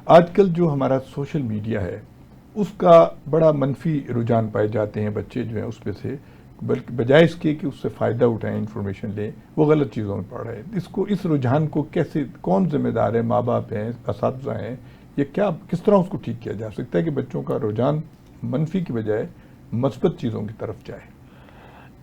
آج کل جو ہمارا سوشل میڈیا ہے اس کا بڑا منفی رجحان پائے جاتے ہیں، بچے جو ہیں اس پہ سے بلکہ بجائے اس کے کہ اس سے فائدہ اٹھائیں، انفارمیشن لیں، وہ غلط چیزوں میں پڑ رہے ہیں۔ اس رجحان کو کیسے، کون ذمہ دار ہے؟ ماں باپ ہیں، اساتذہ ہیں، یہ کس طرح اس کو ٹھیک کیا جا سکتا ہے کہ بچوں کا رجحان منفی کی بجائے مثبت چیزوں کی طرف جائے؟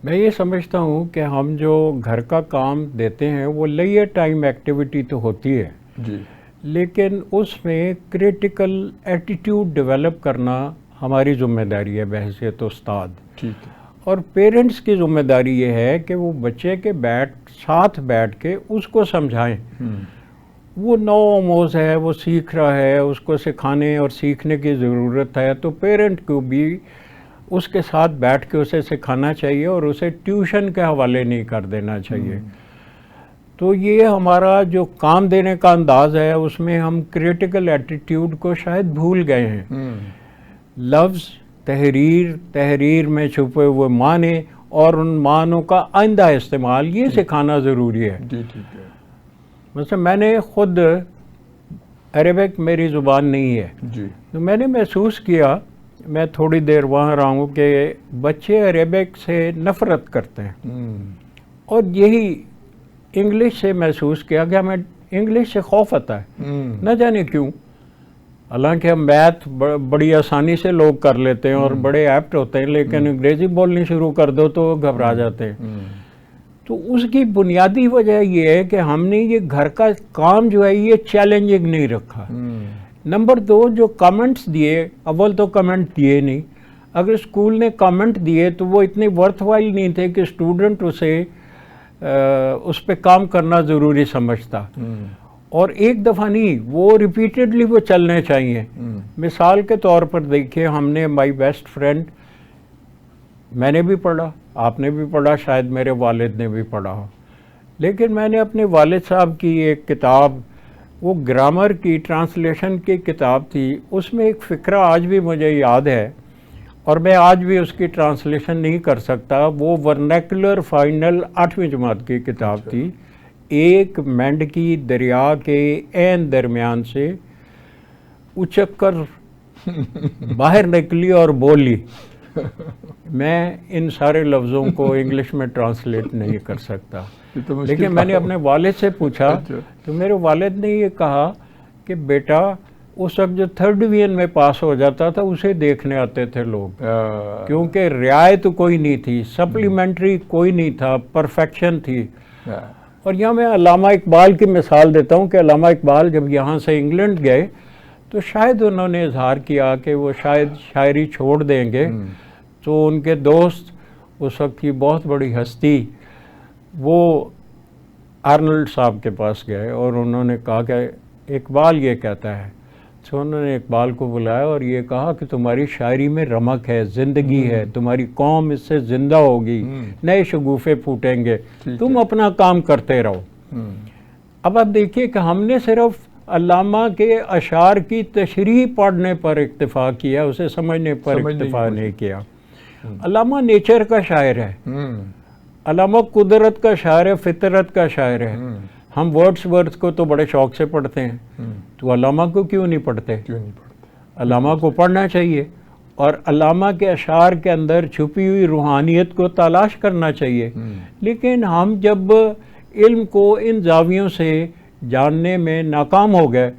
میں یہ سمجھتا ہوں کہ ہم جو گھر کا کام دیتے ہیں وہ لیئر ٹائم ایکٹیویٹی تو ہوتی ہے جی، لیکن اس میں کریٹیکل ایٹیٹیوڈ ڈیولپ کرنا ہماری ذمہ داری ہے بحیثیت استاد۔ ٹھیک ہے۔ اور پیرنٹس کی ذمہ داری یہ ہے کہ وہ بچے کے ساتھ بیٹھ کے اس کو سمجھائیں۔ وہ نو آموز ہے، وہ سیکھ رہا ہے، اس کو سکھانے اور سیکھنے کی ضرورت ہے، تو پیرنٹ کو بھی اس کے ساتھ بیٹھ کے اسے سکھانا چاہیے اور اسے ٹیوشن کے حوالے نہیں کر دینا چاہیے۔ تو یہ ہمارا جو کام دینے کا انداز ہے اس میں ہم کریٹیکل ایٹیٹیوڈ کو شاید بھول گئے ہیں۔ لفظ تحریر میں چھپے ہوئے معنی اور ان معنوں کا آئندہ استعمال، یہ سکھانا ضروری ہے۔ جی ٹھیک ہے۔ مثلا میں نے خود عربک میری زبان نہیں ہے، جی، تو میں نے محسوس کیا، میں تھوڑی دیر وہاں رہا ہوں، کہ بچے عربک سے نفرت کرتے ہیں، اور یہی انگلش سے محسوس کیا کہ ہمیں انگلش سے خوف آتا ہے، نہ جانے کیوں۔ حالانکہ ہم میتھ بڑی آسانی سے لوگ کر لیتے ہیں اور بڑے ایپٹ ہوتے ہیں، لیکن انگریزی بولنی شروع کر دو تو گھبرا جاتے ہیں۔ تو اس کی بنیادی وجہ یہ ہے کہ ہم نے یہ گھر کا کام جو ہے یہ چیلنجنگ نہیں رکھا۔ نمبر 2، جو کامنٹس دیے، اول تو کامنٹ دیے نہیں۔ اگر اسکول نے کامنٹ دیے تو وہ اتنے ورتھ وائل نہیں تھے کہ اسٹوڈنٹ اس پہ کام کرنا ضروری سمجھتا، اور ایک دفعہ نہیں، وہ ریپیٹڈلی وہ چلنے چاہیے۔ مثال کے طور پر دیکھیں، ہم نے مائی بیسٹ فرینڈ، میں نے بھی پڑھا، آپ نے بھی پڑھا، شاید میرے والد نے بھی پڑھا ہو، لیکن میں نے اپنے والد صاحب کی ایک کتاب، وہ گرامر کی ٹرانسلیشن کی کتاب تھی، اس میں ایک فقرہ آج بھی مجھے یاد ہے اور میں آج بھی اس کی ٹرانسلیشن نہیں کر سکتا۔ وہ ورنیکولر فائنل 8ویں جماعت کی کتاب تھی۔ ایک مینڈ کی دریا کے عین درمیان سے اچک کر باہر نکلی اور بولی۔ میں ان سارے لفظوں کو انگلش میں ٹرانسلیٹ نہیں کر سکتا، لیکن میں نے اپنے والد سے پوچھا تو میرے والد نے یہ کہا کہ بیٹا، اس وقت جو 3rd ڈویژن میں پاس ہو جاتا تھا اسے دیکھنے آتے تھے لوگ، کیونکہ رعایت کوئی نہیں تھی، سپلیمنٹری کوئی نہیں تھا، پرفیکشن تھی۔ اور یہاں میں علامہ اقبال کی مثال دیتا ہوں کہ علامہ اقبال جب یہاں سے انگلینڈ گئے تو شاید انہوں نے اظہار کیا کہ وہ شاید شاعری چھوڑ دیں گے، تو ان کے دوست، اس وقت کی بہت بڑی ہستی، وہ آرنلڈ صاحب کے پاس گئے اور انہوں نے کہا کہ اقبال یہ کہتا ہے۔ تو انہوں نے اقبال کو بلایا اور یہ کہا کہ تمہاری شاعری میں رمق ہے، زندگی ہے، تمہاری قوم اس سے زندہ ہوگی، نئے شگوفے پھوٹیں گے، تم اپنا کام کرتے رہو۔ اب آپ دیکھیے کہ ہم نے صرف علامہ کے اشعار کی تشریح پڑھنے پر اکتفا کیا، اسے سمجھنے پر اکتفا نہیں کیا۔ علامہ نیچر کا شاعر ہے، علامہ قدرت کا شاعر ہے، فطرت کا شاعر ہے۔ ہم ورڈس ورتھ کو تو بڑے شوق سے پڑھتے ہیں، تو علامہ کو کیوں نہیں پڑھتے؟ علامہ کو پڑھنا چاہیے، اور علامہ کے اشعار کے اندر چھپی ہوئی روحانیت کو تلاش کرنا چاہیے۔ لیکن ہم جب علم کو ان زاویوں سے جاننے میں ناکام ہو گئے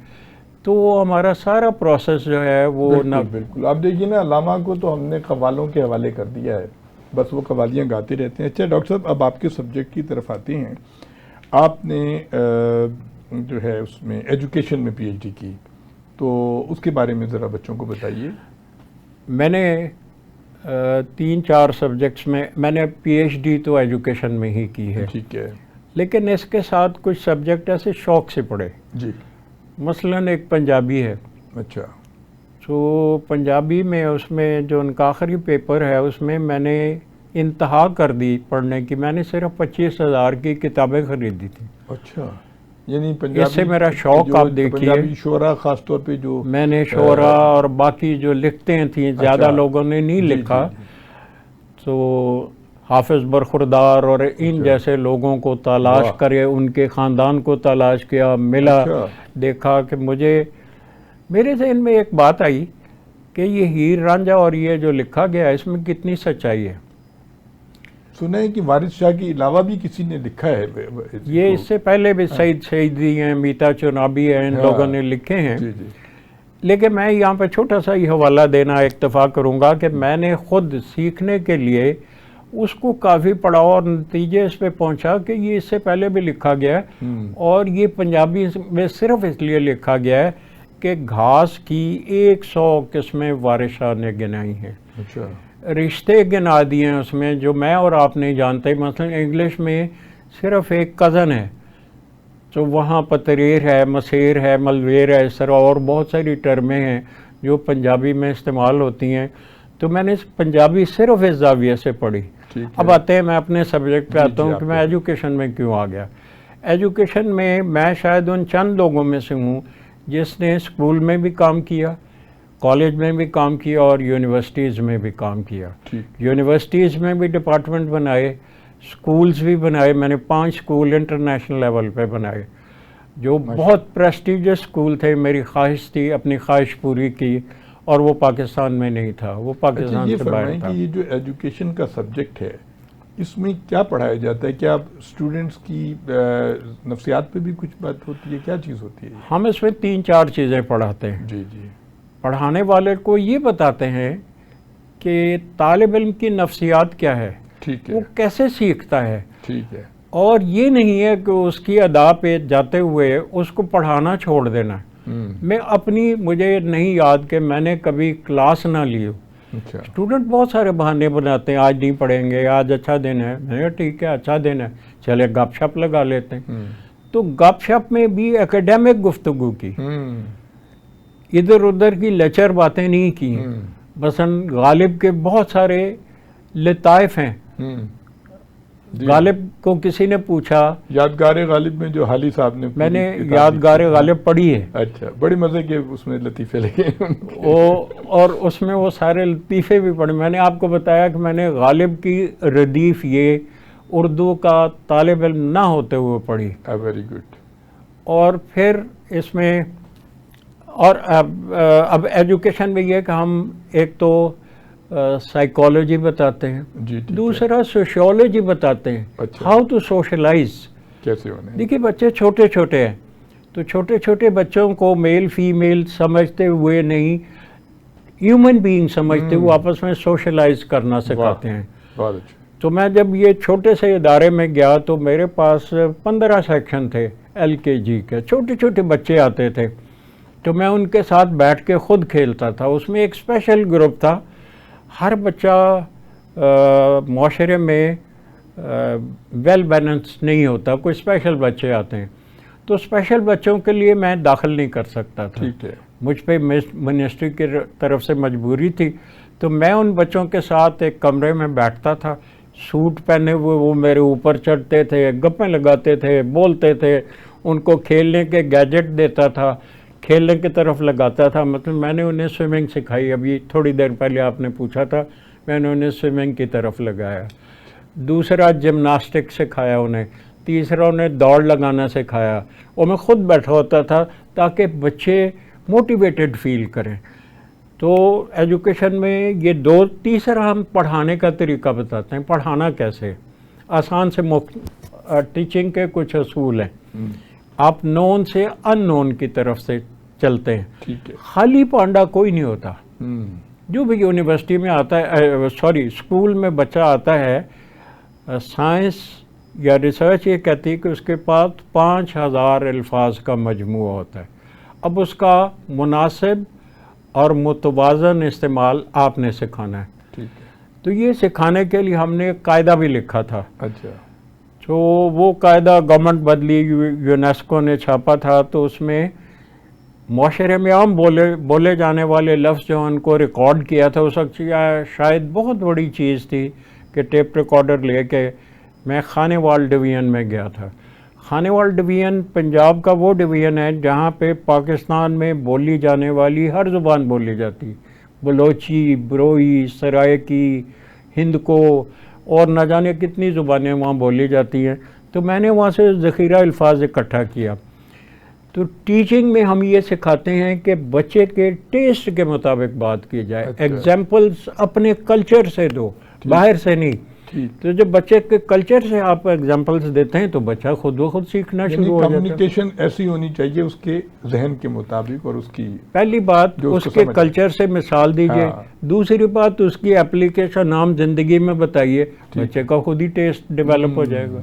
تو وہ ہمارا سارا پروسیس جو ہے وہ بالکل آپ دیکھیے نا، علامہ کو تو ہم نے قوالوں کے حوالے کر دیا ہے، بس وہ قوالیاں گاتے رہتے ہیں۔ اچھا ڈاکٹر صاحب، اب آپ کے سبجیکٹ کی طرف آتے ہیں۔ آپ نے جو ہے اس میں ایجوکیشن میں پی ایچ ڈی کی، تو اس کے بارے میں ذرا بچوں کو بتائیے۔ میں نے 3-4 سبجیکٹس میں نے پی ایچ ڈی تو ایجوکیشن میں ہی کی ہے، ٹھیک ہے، لیکن اس کے ساتھ کچھ سبجیکٹ ایسے شوق سے پڑھے۔ جی، مثلاً ایک پنجابی ہے، اچھا، تو پنجابی میں اس میں جو ان کا آخری پیپر ہے اس میں میں نے انتہا کر دی پڑھنے کی، میں نے صرف 25,000 کی کتابیں خریدی تھیں۔ اچھا، یعنی اس سے میرا شوق آپ دیکھیے، پنجابی شعراء خاص طور پہ جو میں نے شعراء اور باقی جو لکھتے تھیں، زیادہ لوگوں نے نہیں لکھا، تو حافظ برخوردار اور ان جیسے لوگوں کو تلاش کرے، ان کے خاندان کو تلاش کیا، ملا، دیکھا کہ مجھے میرے ذہن میں ایک بات آئی کہ یہ ہیر رانجھا اور یہ جو لکھا گیا ہے اس میں کتنی سچائی ہے. سنا ہے کہ وارث شاہ کے علاوہ بھی کسی نے لکھا ہے یہ اس سے پہلے بھی سعید شہیدی ہیں, میتا چنابی ہیں, ان لوگوں نے لکھے ہیں. جی جی. لیکن میں یہاں پہ چھوٹا سا ہی حوالہ دینا اکتفا کروں گا کہ میں نے خود سیکھنے کے لیے اس کو کافی پڑھا اور نتیجے اس پہ پہنچا کہ یہ اس سے پہلے بھی لکھا گیا ہے اور یہ پنجابی میں صرف اس لیے لکھا گیا ہے کہ گھاس کی 100 قسمیں وارث شاہ نے گنائی ہیں. اچھا. رشتے گنا دیے ہیں اس میں جو میں اور آپ نہیں جانتے. مثلا انگلش میں صرف ایک کزن ہے تو وہاں پتریر ہے, مسیر ہے, ملویر ہے, اس طرح اور بہت ساری ٹرمیں ہیں جو پنجابی میں استعمال ہوتی ہیں. تو میں نے پنجابی صرف اس زاویے سے پڑھی. اب آتے ہیں, میں اپنے سبجیکٹ پہ آتا ہوں کہ میں ایجوکیشن میں کیوں آ گیا. ایجوکیشن میں شاید ان چند لوگوں میں سے ہوں جس نے اسکول میں بھی کام کیا, کالج میں بھی کام کیا اور یونیورسٹیز میں بھی کام کیا. یونیورسٹیز میں بھی ڈپارٹمنٹ بنائے, سکولز بھی بنائے. میں نے 5 سکول انٹرنیشنل لیول پہ بنائے جو بہت پریسٹیجس سکول تھے. میری خواہش تھی, اپنی خواہش پوری کی, اور وہ پاکستان میں نہیں تھا, وہ پاکستان سے باہر تھا. یہ جو ایجوکیشن کا سبجیکٹ ہے اس میں کیا پڑھایا جاتا ہے؟ کیا اسٹوڈنٹس کی نفسیات پہ بھی کچھ بات ہوتی ہے؟ کیا چیز ہوتی ہے؟ ہم اس میں 3-4 چیزیں پڑھاتے ہیں. جی جی. پڑھانے والے کو یہ بتاتے ہیں کہ طالب علم کی نفسیات کیا ہے, ٹھیک ہے, وہ کیسے سیکھتا ہے. ٹھیک ہے. اور یہ نہیں ہے کہ اس کی ادا پہ جاتے ہوئے اس کو پڑھانا چھوڑ دینا. مجھے نہیں یاد کہ میں نے کبھی کلاس نہ لی ہو. اسٹوڈنٹ بہت سارے بہانے بناتے ہیں, آج نہیں پڑھیں گے, آج اچھا دن ہے. میں نے ٹھیک ہے اچھا دن ہے, چلے گپ شپ لگا لیتے ہیں. تو گپ شپ میں بھی ایکیڈیمک گفتگو کی, ادھر ادھر کی لیکچر باتیں نہیں کی. مثلا غالب کے بہت سارے لطائف ہیں. غالب کو کسی نے پوچھا, یادگار غالب میں جو حالی صاحب نے, میں نے یادگار غالب پڑھی ہے. اچھا, بڑے مزے کے اس میں لطیفے لگے اور اس میں وہ سارے لطیفے بھی پڑھے. میں نے آپ کو بتایا کہ میں نے غالب کی ردیف یہ اردو کا طالب علم نہ ہوتے ہوئے پڑھی. Very good. اور پھر اس میں اور اب ایجوکیشن میں یہ کہ ہم ایک تو سائیکالوجی بتاتے ہیں, دوسرا سوشیولوجی بتاتے ہیں, ہاؤ ٹو سوشلائز, کیسے ہونے. دیکھیے بچے چھوٹے چھوٹے ہیں تو چھوٹے چھوٹے بچوں کو میل فیمیل سمجھتے ہوئے نہیں, ہیومن بینگ سمجھتے ہوئے آپس میں سوشلائز کرنا سکھاتے ہیں. تو میں جب یہ چھوٹے سے ادارے میں گیا تو میرے پاس 15 سیکشن تھے LKG کے, چھوٹے چھوٹے بچے آتے تھے. تو میں ان کے ساتھ بیٹھ کے خود کھیلتا تھا. اس میں ایک اسپیشل گروپ تھا. ہر بچہ معاشرے میں ویل بیلنس نہیں ہوتا, کوئی اسپیشل بچے آتے ہیں. تو اسپیشل بچوں کے لیے میں داخل نہیں کر سکتا تھا. ٹھیک ہے. مجھ پہ منسٹری کی طرف سے مجبوری تھی. تو میں ان بچوں کے ساتھ ایک کمرے میں بیٹھتا تھا, سوٹ پہنے ہوئے وہ میرے اوپر چڑھتے تھے, گپیں لگاتے تھے, بولتے تھے. ان کو کھیلنے کے گیجٹ دیتا تھا, کھیلنے کی طرف لگاتا تھا. مطلب میں نے انہیں سوئمنگ سکھائی. ابھی تھوڑی دیر پہلے آپ نے پوچھا تھا, میں نے انہیں سوئمنگ کی طرف لگایا. دوسرا جمناسٹک سکھایا انہیں. تیسرا انہیں دوڑ لگانا سکھایا. اور میں خود بیٹھا ہوتا تھا تاکہ بچے موٹیویٹڈ فیل کریں. تو ایجوکیشن میں یہ تیسرا ہم پڑھانے کا طریقہ بتاتے ہیں. پڑھانا کیسے, آسان سے ٹیچنگ کے کچھ اصول ہیں. آپ نون سے ان نون کی طرف سے چلتے ہیں. خالی پانڈا کوئی نہیں ہوتا. جو بھی یونیورسٹی میں آتا ہے, اسکول میں بچہ آتا ہے, سائنس یا ریسرچ یہ کہتی ہے کہ اس کے پاس 5000 الفاظ کا مجموعہ ہوتا ہے. اب اس کا مناسب اور متوازن استعمال آپ نے سکھانا ہے. تو یہ سکھانے کے لیے ہم نے ایک قاعدہ بھی لکھا تھا. اچھا. تو وہ قاعدہ گورنمنٹ بدلی, یونیسکو نے چھاپا تھا. تو اس میں معاشرے میں عام بولے جانے والے لفظ جو ان کو ریکارڈ کیا تھا, اس وقت شاید بہت بڑی چیز تھی کہ ٹیپ ریکارڈر لے کے میں خانے وال ڈویژن میں گیا تھا. خانے وال ڈویژن پنجاب کا وہ ڈویژن ہے جہاں پہ پاکستان میں بولی جانے والی ہر زبان بولی جاتی. بلوچی, بروئی, سرائکی, ہند کو اور نہ جانے کتنی زبانیں وہاں بولی جاتی ہیں. تو میں نے وہاں سے ذخیرہ الفاظ اکٹھا کیا. تو ٹیچنگ میں ہم یہ سکھاتے ہیں کہ بچے کے ٹیسٹ کے مطابق بات کی جائے. اچھا. ایگزامپلس اپنے کلچر سے دو, باہر سے نہیں. ٹھیک. تو جب بچے کے کلچر سے آپ ایگزامپلس دیتے ہیں تو بچہ خود بخود سیکھنا یعنی شروع ہو جاتا ہے. کمیونیکیشن ایسی ہونی چاہیے اس کے ذہن کے مطابق اور اس کی پہلی بات جو اس اس کو کے سمجھ کلچر سے مثال دیجئے. ہاں. دوسری بات اس کی اپلیکیشن عام زندگی میں بتائیے, بچے کا خود ہی ٹیسٹ ڈیولپ ہو جائے گا.